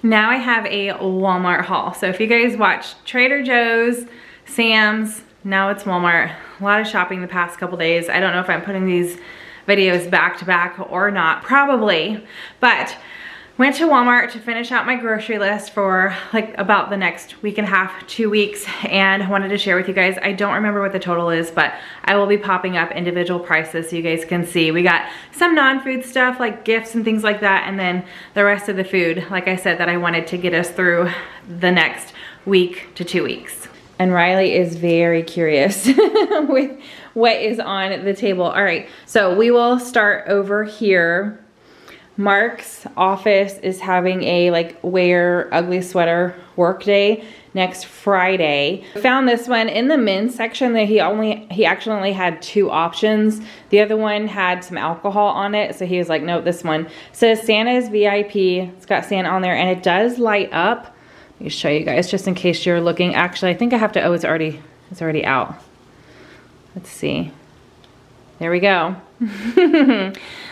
Now I have a Walmart haul. So if you guys watch Trader Joe's, Sam's, now it's Walmart. A lot of shopping the past couple days. I don't know if I'm putting these videos back to back or not, probably, but went to Walmart to finish out my grocery list for like about the next week and a half, 2 weeks, and I wanted to share with you guys. I don't remember what the total is, but I will be popping up individual prices so you guys can see. We got some non-food stuff like gifts and things like that, and then the rest of the food, like I said, that I wanted to get us through the next week to 2 weeks. And Riley is very curious with what is on the table. All right, so we will start over here. Mark's office is having a like wear ugly sweater work day next Friday. Found this one in the men's section that he actually only had 2 options. The other one had some alcohol on it, so he was like, no, this one says Santa's VIP. It's got Santa on there and it does light up. Let me show you guys just in case you're looking. Actually, I think I have to, oh, it's already out. Let's see. There we go.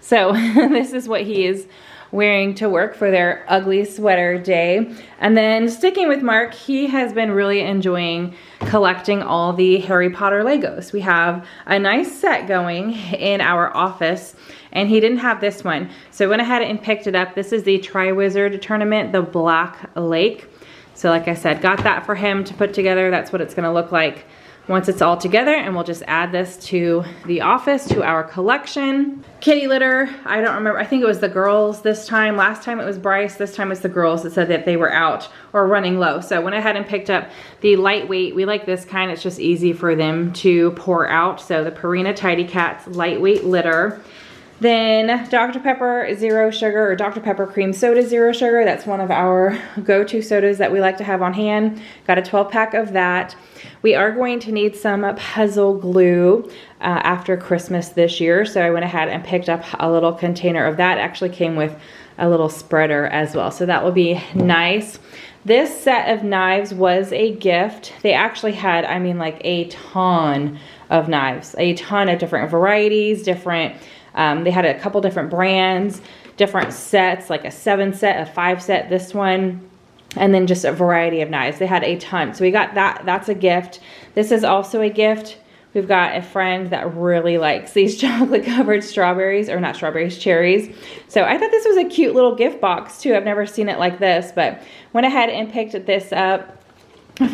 So this is what he is wearing to work for their ugly sweater day. And then sticking with Mark, he has been really enjoying collecting all the Harry Potter Legos. We have a nice set going in our office, and he didn't have this one. So I went ahead and picked it up. This is the Triwizard Tournament, the Black Lake. So like I said, got that for him to put together. That's what it's gonna look like once it's all together, and we'll just add this to the office, to our collection. Kitty litter, I don't remember, I think it was the girls this time. Last time it was Bryce, this time it's the girls that said that they were out or running low. So I went ahead and picked up the lightweight. We like this kind, it's just easy for them to pour out. So the Purina Tidy Cats lightweight litter. Then Dr. Pepper Zero Sugar, or Dr. Pepper Cream Soda Zero Sugar. That's one of our go-to sodas that we like to have on hand. Got a 12-pack of that. We are going to need some puzzle glue after Christmas this year. So I went ahead and picked up a little container of that. It actually came with a little spreader as well. So that will be nice. This set of knives was a gift. They actually had, I mean, like a ton of knives, a ton of different varieties, different, they had a couple different brands, different sets, like a 7 set, a 5 set, this one, and then just a variety of knives. They had a ton. So we got that. That's a gift. This is also a gift. We've got a friend that really likes these chocolate covered strawberries, or not strawberries, cherries. So I thought this was a cute little gift box too. I've never seen it like this, but went ahead and picked this up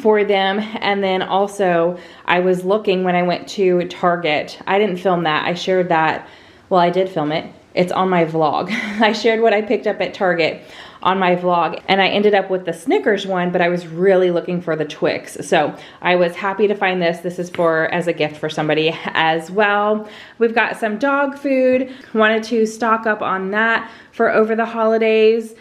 for them. And then also I was looking when I went to Target. I didn't film that. I shared that. Well, I did film it. It's on my vlog. I shared what I picked up at Target on my vlog, and I ended up with the Snickers one, but I was really looking for the Twix. So I was happy to find this. This is as a gift for somebody as well. We've got some dog food. Wanted to stock up on that for over the holidays.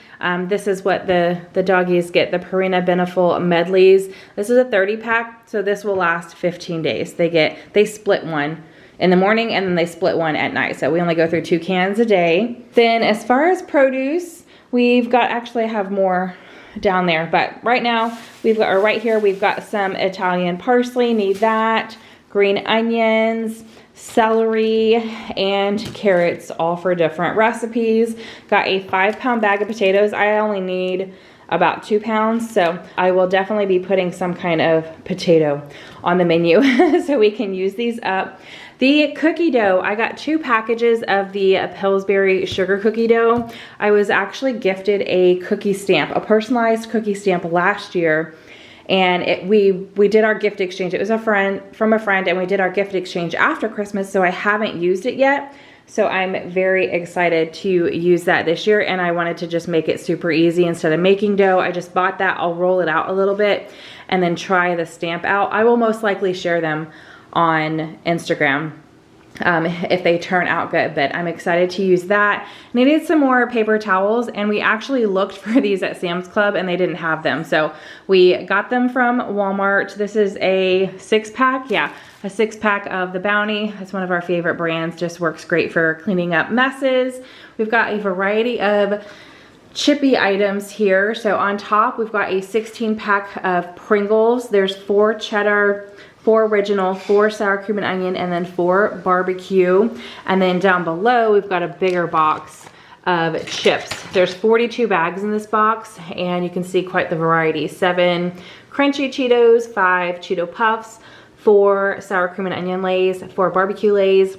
This is what the doggies get, the Purina Beneful Medleys. This is a 30-pack, so this will last 15 days. They split one in the morning and then they split one at night. So we only go through 2 cans a day. Then as far as produce, we've got, actually I have more down there, but right now we've got, or right here, we've got some Italian parsley, need that, green onions, celery, and carrots, all for different recipes. Got a 5-pound bag of potatoes. I only need about 2 pounds, so I will definitely be putting some kind of potato on the menu so we can use these up. The cookie dough, I got 2 packages of the Pillsbury sugar cookie dough. I was actually gifted a cookie stamp, a personalized cookie stamp last year, and we did our gift exchange. It was from a friend, and we did our gift exchange after Christmas, so I haven't used it yet. So I'm very excited to use that this year, and I wanted to just make it super easy. Instead of making dough, I just bought that. I'll roll it out a little bit and then try the stamp out. I will most likely share them on Instagram if they turn out good, but I'm excited to use that. Needed some more paper towels, and we actually looked for these at Sam's Club and they didn't have them. So we got them from Walmart. This is a 6-pack, yeah, a 6-pack of the Bounty. It's one of our favorite brands, just works great for cleaning up messes. We've got a variety of chippy items here. So on top, we've got a 16-pack of Pringles. There's 4 cheddar, 4 original, 4 sour cream and onion, and then 4 barbecue. And then down below, we've got a bigger box of chips. There's 42 bags in this box, and you can see quite the variety. 7 crunchy Cheetos, 5 Cheeto Puffs, 4 sour cream and onion Lays, 4 barbecue Lays,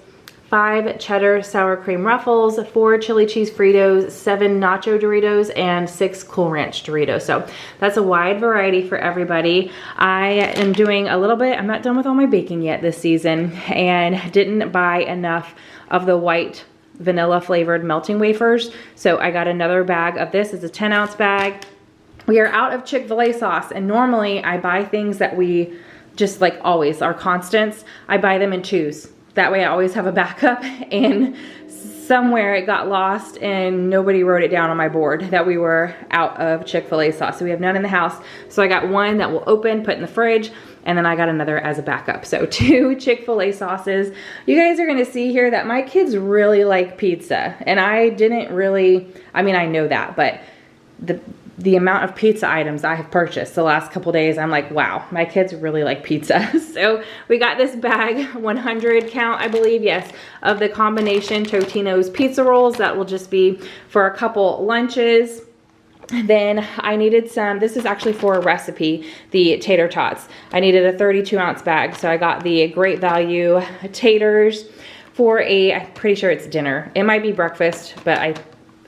5 cheddar sour cream Ruffles, 4 chili cheese Fritos, 7 nacho Doritos, and 6 Cool Ranch Doritos. So that's a wide variety for everybody. I am doing a little bit, I'm not done with all my baking yet this season, and didn't buy enough of the white vanilla flavored melting wafers. So I got another bag of this. It's a 10-ounce bag. We are out of Chick-fil-A sauce, and normally I buy things that we just like always are constants. I buy them in 2s. That way I always have a backup, and somewhere it got lost and nobody wrote it down on my board that we were out of Chick-fil-A sauce. So we have none in the house. So I got one that will open, put in the fridge, and then I got another as a backup. So 2 Chick-fil-A sauces. You guys are gonna see here that my kids really like pizza, and I didn't really, I mean, I know that, but the amount of pizza items I have purchased the last couple days, I'm like, wow, my kids really like pizza. So we got this bag, 100 count, I believe, yes, of the combination Totino's pizza rolls. That will just be for a couple lunches. Then I needed some, this is actually for a recipe, the tater tots. I needed a 32-ounce bag, so I got the Great Value taters for I'm pretty sure it's dinner. It might be breakfast, but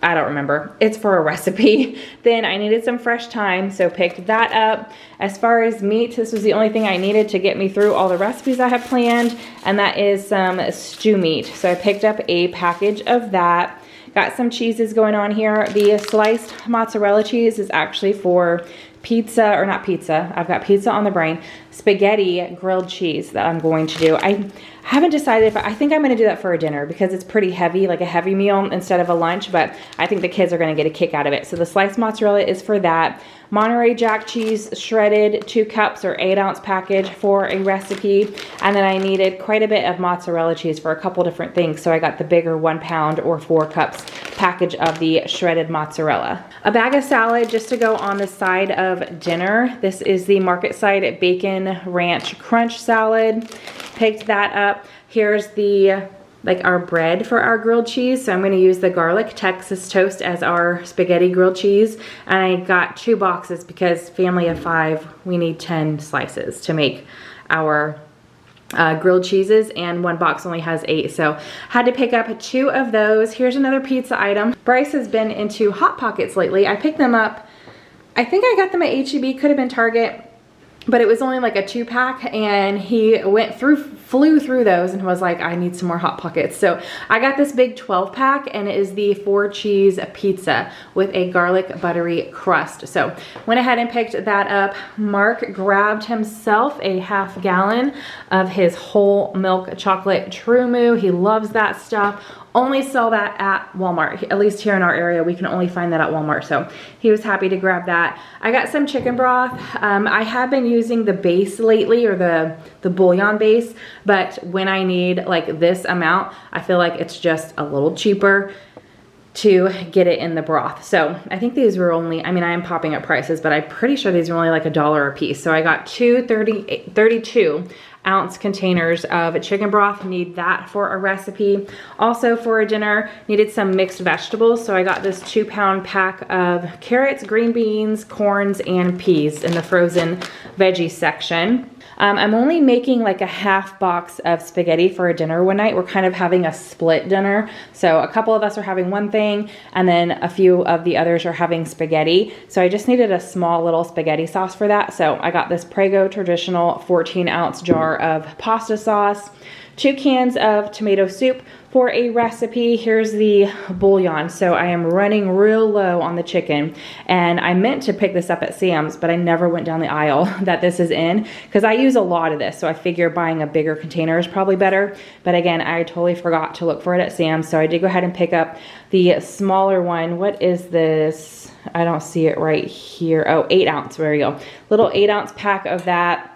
I don't remember. It's for a recipe. Then I needed some fresh thyme, so picked that up. As far as meat, this was the only thing I needed to get me through all the recipes I have planned, and that is some stew meat. So I picked up a package of that. Got some cheeses going on here. The sliced mozzarella cheese is actually for pizza, or not pizza, I've got pizza on the brain, spaghetti grilled cheese that I'm going to do. I haven't decided if, I think I'm gonna do that for a dinner because it's pretty heavy, like a heavy meal instead of a lunch, but I think the kids are gonna get a kick out of it. So the sliced mozzarella is for that. Monterey Jack cheese shredded, 2 cups or 8-ounce package for a recipe. And then I needed quite a bit of mozzarella cheese for a couple different things. So I got the bigger 1 pound or 4 cups package of the shredded mozzarella. A bag of salad just to go on the side of dinner. This is the Market Side Bacon Ranch Crunch Salad. Picked that up. Here's the like our bread for our grilled cheese. So I'm gonna use the garlic Texas toast as our spaghetti grilled cheese. And I got 2 boxes because family of 5, we need 10 slices to make our grilled cheeses, and 1 box only has 8. So had to pick up 2 of those. Here's another pizza item. Bryce has been into Hot Pockets lately. I picked them up, I think I got them at H-E-B, could have been Target, but it was only like a 2-pack, and he flew through those and was like, I need some more Hot Pockets. So I got this big 12-pack, and it is the 4-cheese pizza with a garlic buttery crust. So went ahead and picked that up. Mark grabbed himself a ½ gallon of his whole milk chocolate True Moo. He loves that stuff. Only sell that at Walmart. At least here in our area, we can only find that at Walmart. So he was happy to grab that. I got some chicken broth. I have been using the base lately, or the bouillon base, but when I need like this amount, I feel like it's just a little cheaper to get it in the broth. So I think these were only, I mean, I am popping up prices, but I'm pretty sure these were only like $1 a piece. So I got 32-ounce containers of chicken broth. Need that for a recipe. Also for a dinner, needed some mixed vegetables. So I got this 2-pound pack of carrots, green beans, corns, and peas in the frozen veggie section. I'm only making like a ½ box of spaghetti for a dinner one night. We're kind of having a split dinner. So a couple of us are having one thing, and then a few of the others are having spaghetti. So I just needed a small little spaghetti sauce for that. So I got this Prego traditional 14-ounce jar of pasta sauce, 2 cans of tomato soup for a recipe. Here's the bouillon. So I am running real low on the chicken, and I meant to pick this up at Sam's, but I never went down the aisle that this is in because I use a lot of this. So I figure buying a bigger container is probably better. But again, I totally forgot to look for it at Sam's. So I did go ahead and pick up the smaller one. What is this? I don't see it right here. Oh, 8-ounce. There you go. Little 8-ounce pack of that.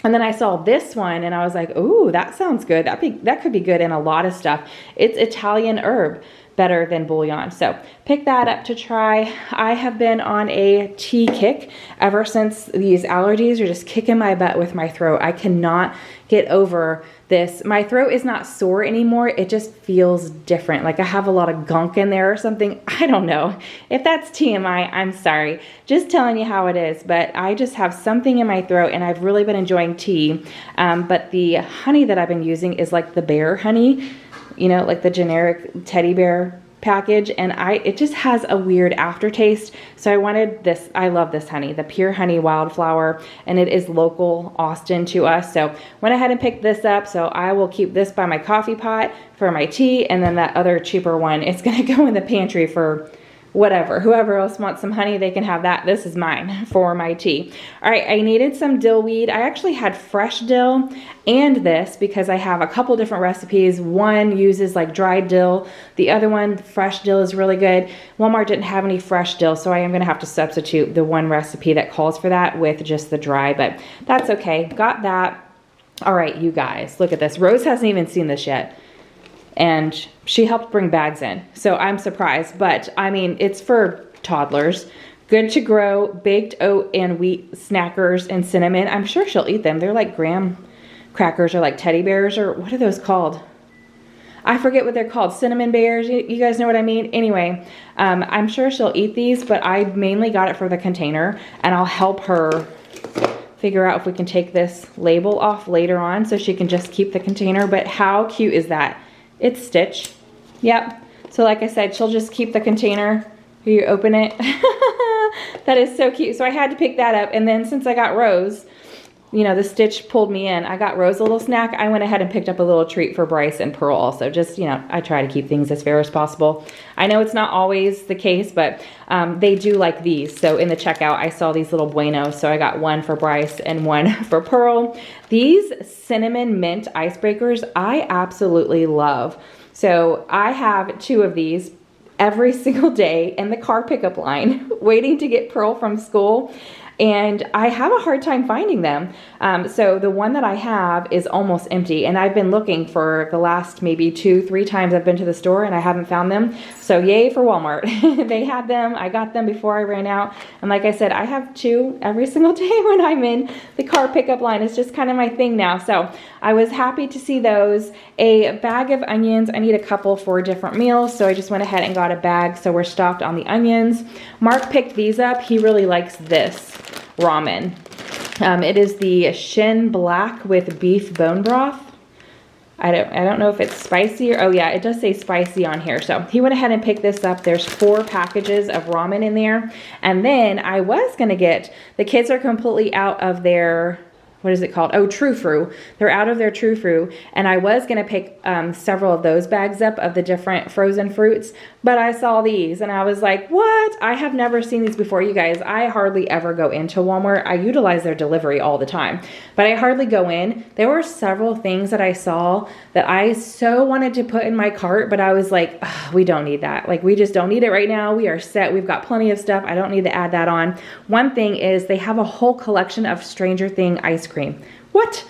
And then I saw this one and I was like, ooh, that sounds good. That could be good in a lot of stuff. It's Italian herb. better than bouillon. So pick that up to try. I have been on a tea kick ever since these allergies are just kicking my butt with my throat. I cannot get over this. My throat is not sore anymore. It just feels different. Like I have a lot of gunk in there or something. I don't know. If that's TMI, I'm sorry. Just telling you how it is. But I just have something in my throat and I've really been enjoying tea. But the honey that I've been using is like the bear honey, you know, like the generic teddy bear package, and it just has a weird aftertaste. So I wanted this. I love this honey, the Pure Honey Wildflower, and it is local Austin to us. So went ahead and picked this up. So I will keep this by my coffee pot for my tea, and then that other cheaper one, it's gonna go in the pantry for whatever. Whoever else wants some honey, they can have that. This is mine for my tea. All right, I needed some dill weed. I actually had fresh dill and this because I have a couple different recipes. One uses like dried dill. The other one, fresh dill, is really good. Walmart didn't have any fresh dill, so I am gonna have to substitute the one recipe that calls for that with just the dry, but that's okay. Got that. All right, you guys, look at this. Rose hasn't even seen this yet. And she helped bring bags in. So I'm surprised, but I mean, it's for toddlers. Good to grow, baked oat and wheat snackers and cinnamon. I'm sure she'll eat them. They're like graham crackers or like teddy bears, or what are those called? I forget what they're called. Cinnamon bears, you guys know what I mean? Anyway, I'm sure she'll eat these, but I mainly got it for the container, and I'll help her figure out if we can take this label off later on so she can just keep the container. But how cute is that? It's Stitch. Yep. So like I said, she'll just keep the container. Here, you open it. That is so cute. So I had to pick that up. And then since I got Rose, you know, the Stitch pulled me in. I got Rose a little snack. I went ahead and picked up a little treat for Bryce and Pearl also. Just, you know, I try to keep things as fair as possible. I know it's not always the case, but they do like these. So in the checkout, I saw these little Buenos. So I got one for Bryce and one for Pearl. These cinnamon mint icebreakers, I absolutely love. So I have 2 of these every single day in the car pickup line, waiting to get Pearl from school. And I have a hard time finding them. So the one that I have is almost empty, and I've been looking for the last maybe 2-3 times I've been to the store and I haven't found them. So yay for Walmart. They had them. I got them before I ran out. And like I said, I have 2 every single day when I'm in the car pickup line. It's just kind of my thing now. So I was happy to see those. A bag of onions. I need a couple for different meals, so I just went ahead and got a bag. So we're stocked on the onions. Mark picked these up. He really likes this ramen. It is the Shin Black with beef bone broth. I don't know if it's spicy or, oh yeah, it does say spicy on here. So he went ahead and picked this up. There's 4 packages of ramen in there. And then I was gonna get, the kids are completely out of their, what is it called? Oh, True Fruit. They're out of their True Fruit. And I was going to pick several of those bags up of the different frozen fruits, but I saw these and I was like, what? I have never seen these before, you guys. I hardly ever go into Walmart. I utilize their delivery all the time, but I hardly go in. There were several things that I saw that I so wanted to put in my cart, but I was like, we don't need that. Like, we just don't need it right now. We are set. We've got plenty of stuff. I don't need to add that on. One thing is they have a whole collection of Stranger Thing ice cream. What?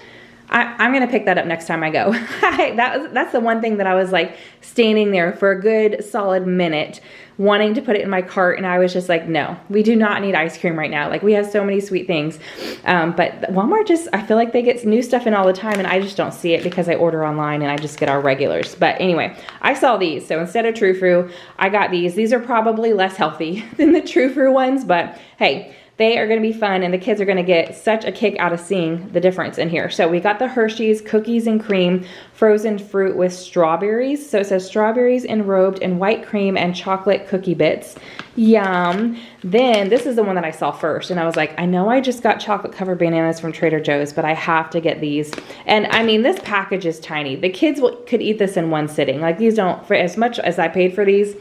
I'm going to pick that up next time I go. That's the one thing that I was like standing there for a good solid minute wanting to put it in my cart, and I was just like, no, we do not need ice cream right now. Like, we have so many sweet things. But Walmart just, I feel like they get new stuff in all the time, and I just don't see it because I order online and I just get our regulars. But anyway, I saw these. So instead of True Fruit, I got these. These are probably less healthy than the True Fruit ones, but hey, they are going to be fun, and the kids are going to get such a kick out of seeing the difference in here. So we got the Hershey's Cookies and Cream Frozen Fruit with strawberries. So it says strawberries enrobed in white cream and chocolate cookie bits. Yum. Then this is the one that I saw first, and I was like, I know I just got chocolate covered bananas from Trader Joe's, but I have to get these. And I mean, this package is tiny. The kids could eat this in one sitting. Like, these don't, for as much as I paid for these,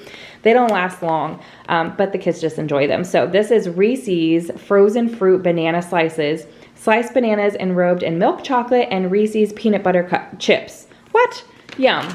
they don't last long, but the kids just enjoy them. So this is Reese's Frozen Fruit Banana Slices. Sliced bananas enrobed in milk chocolate and Reese's Peanut Butter Chips. What? Yum.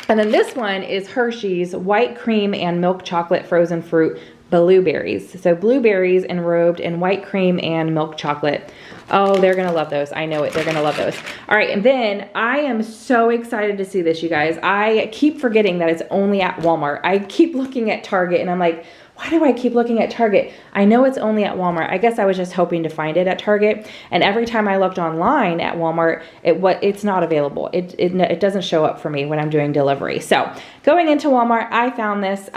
And then this one is Hershey's White Cream and Milk Chocolate Frozen Fruit blueberries. So blueberries enrobed in white cream and milk chocolate. Oh, they're gonna love those. I know it, they're gonna love those. All right, and then I am so excited to see this, you guys. I keep forgetting that it's only at Walmart. I keep looking at Target and I'm like, why do I keep looking at Target? I know it's only at Walmart. I guess I was just hoping to find it at Target. And every time I looked online at Walmart, it's not available. It doesn't show up for me when I'm doing delivery. So going into Walmart, I found this.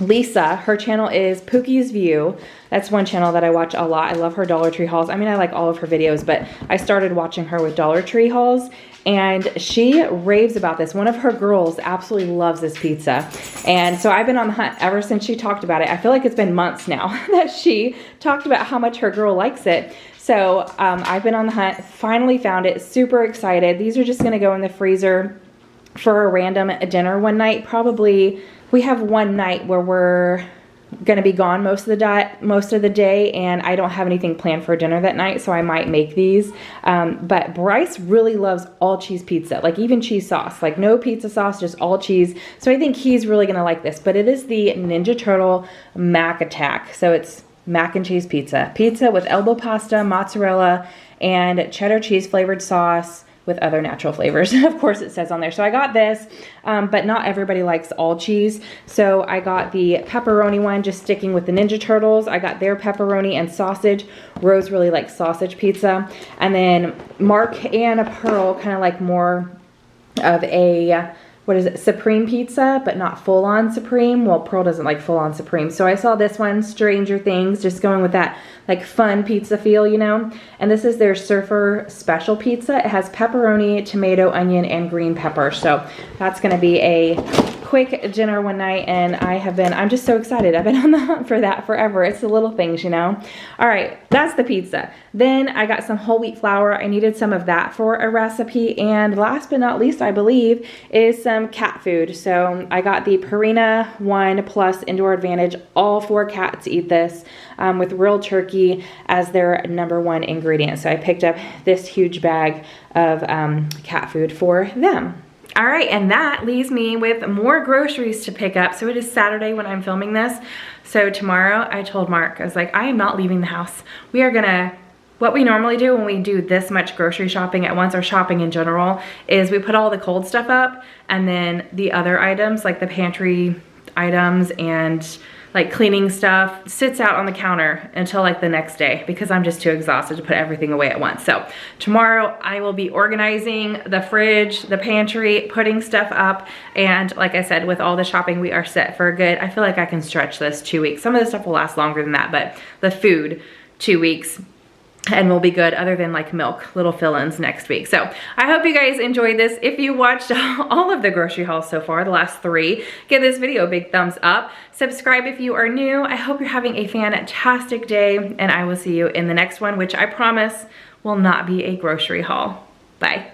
Lisa, her channel is Pookie's View. That's one channel that I watch a lot. I love her Dollar Tree hauls. I mean, I like all of her videos, but I started watching her with Dollar Tree hauls, and she raves about this. One of her girls absolutely loves this pizza. And so I've been on the hunt ever since she talked about it. I feel like it's been months now that she talked about how much her girl likes it. So I've been on the hunt, finally found it, super excited. These are just gonna go in the freezer for a random dinner one night. Probably, we have one night where we're gonna be gone most of the day, and I don't have anything planned for dinner that night, so I might make these. But Bryce really loves all cheese pizza, like even cheese sauce, like no pizza sauce, just all cheese. So I think he's really gonna like this. But it is the Ninja Turtle Mac Attack. So it's mac and cheese pizza. Pizza with elbow pasta, mozzarella, and cheddar cheese flavored sauce, with other natural flavors, of course it says on there. So I got this, but not everybody likes all cheese. So I got the pepperoni one, just sticking with the Ninja Turtles. I got their pepperoni and sausage. Rose really likes sausage pizza. And then Mark and Pearl kind of like more of a, what is it, Supreme pizza, but not full-on Supreme. Well, Pearl doesn't like full-on Supreme. So I saw this one, Stranger Things, just going with that like fun pizza feel, you know? And this is their Surfer Special Pizza. It has pepperoni, tomato, onion, and green pepper. So that's gonna be a quick dinner one night, and I'm just so excited. I've been on the hunt for that forever. It's the little things, you know? All right, that's the pizza. Then I got some whole wheat flour. I needed some of that for a recipe. And last but not least, I believe, is some cat food. So I got the Purina 1 Plus Indoor Advantage. All 4 cats eat this, with real turkey as their #1 ingredient. So I picked up this huge bag of cat food for them. All right, and that leaves me with more groceries to pick up. So it is Saturday when I'm filming this. So tomorrow I told Mark, I was like, I am not leaving the house. We are gonna, what we normally do when we do this much grocery shopping at once, or shopping in general, is we put all the cold stuff up, and then the other items, like the pantry items and like cleaning stuff, sits out on the counter until like the next day, because I'm just too exhausted to put everything away at once. So tomorrow I will be organizing the fridge, the pantry, putting stuff up, and like I said, with all the shopping, we are set for good. I feel like I can stretch this 2 weeks. Some of the stuff will last longer than that, but the food, 2 weeks. And we'll be good, other than like milk, little fill-ins next week. So I hope you guys enjoyed this. If you watched all of the grocery hauls so far, the last 3, give this video a big thumbs up. Subscribe if you are new. I hope you're having a fantastic day, and I will see you in the next one, which I promise will not be a grocery haul. Bye.